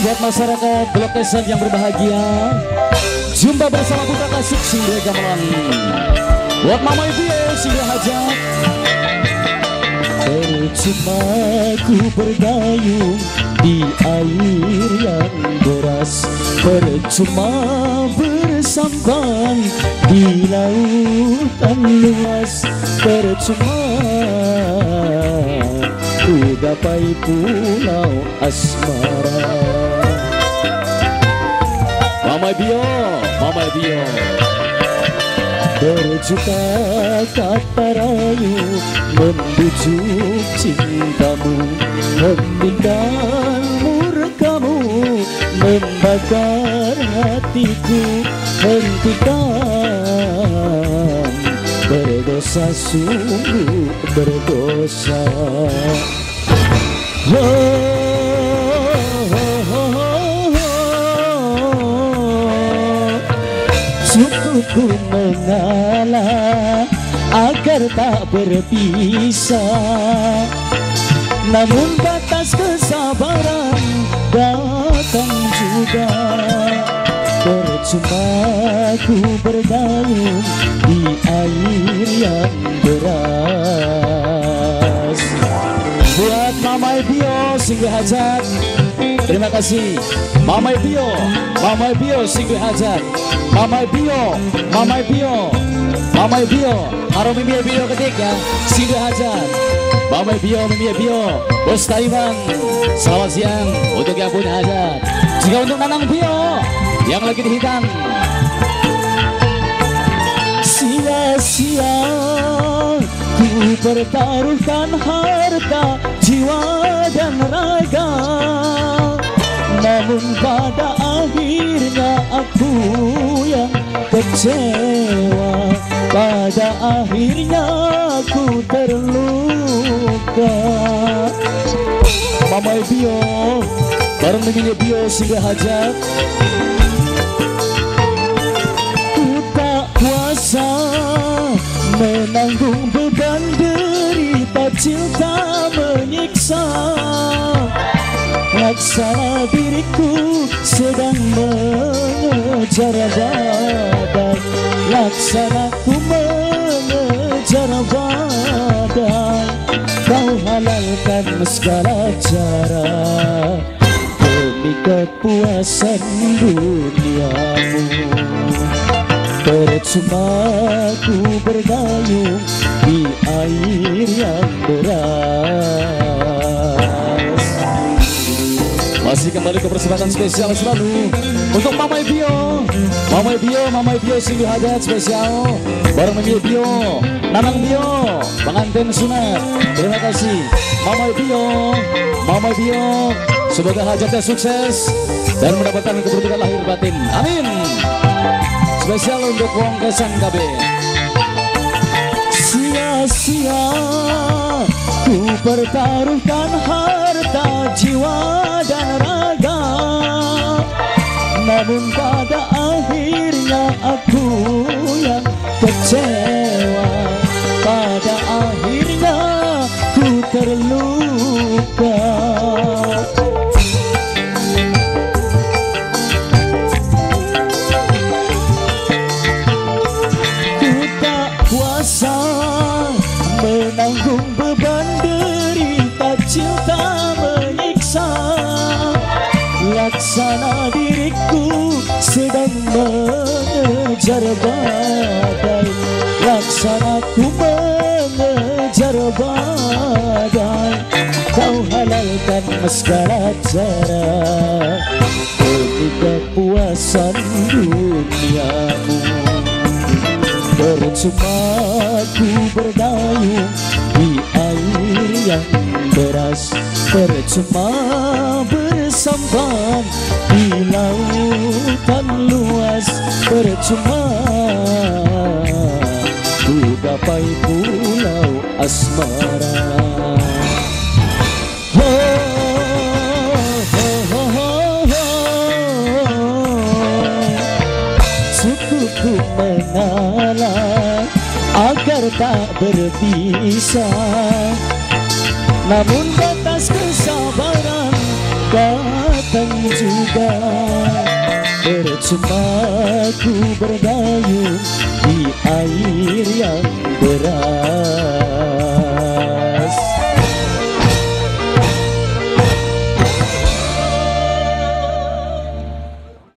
buat masyarakat Blok Esan yang berbahagia. Jumpa bersama Putra Kasih Singgah Gamelan. Buat Mama Ibu Singgah Hajat. Percuma ku berdayung di air yang deras, percuma bersampan di lautan luas, percuma ku gapai pulau asmara. Mama Bio, Mama Bio. Berjuta kata rayu membujuk cintamu, membingkai murkamu, membakar hatiku. Hentikan, berdosa sungguh berdosa. Cukup ku mengalah agar tak berpisah, namun batas kesabaran datang juga. Percuma ku berdayung di air yang deras. Buat Mama Bio Singgah Hajat, terima kasih. Mama Bio, Mama Bio Singgah Hajat. Mama Bio, Mama Bio, Mama Bio. Harus Mimi Bio ketik ya, Singgah Hajat. Mama Bio, Mimi Bio, Bos Taiwan. Selamat siang untuk yang punya hajat. Jika untuk Nanang Bio yang lagi dihitan, sia-sia ku pertaruhkan harta, jiwa dan raga, namun pada akhirnya aku yang kecewa. Pada akhirnya aku terluka. Mama Bio bareng Mimi Bio Singgah Hajat. Ku tak kuasa menanggung beban derita cinta menyiksa. Laksana diriku sedang mengejar badai, laksana ku mengejar badai. Kau halalkan segala cara demi kepuasan duniamu. Percuma ku berdayung di air yang deras. Masih kembali ke persempatan spesial selalu untuk Mama Bio, Mama Bio, Mama Bio Singgah Hajat spesial bareng Mimi Bio, Nanang Bio, pengantin sunat. Terima kasih Mama Bio, Mama Bio. Semoga hajatnya sukses dan mendapatkan keberuntungan lahir batin. Amin. Spesial untuk Wong Kesan KB. Sia-sia ku pertaruhkan harta, jiwa dan raga, namun pada akhirnya aku yang kecewa. Pada akhirnya ku terluka. Ku tak kuasa menanggung beban derita cinta menyiksa. Laksana diriku sedang mengejar badai, laksana ku mengejar badai. Kau halalkan segala cara demi kepuasan duniamu. Percuma ku berdayung di air yang deras, percuma bersampan di lautan luas, percuma ku gapai pulau asmara. Cukup ku mengalah agar tak berpisah, namun batas kesabaran datang juga. Percuma ku berdayung di air yang deras.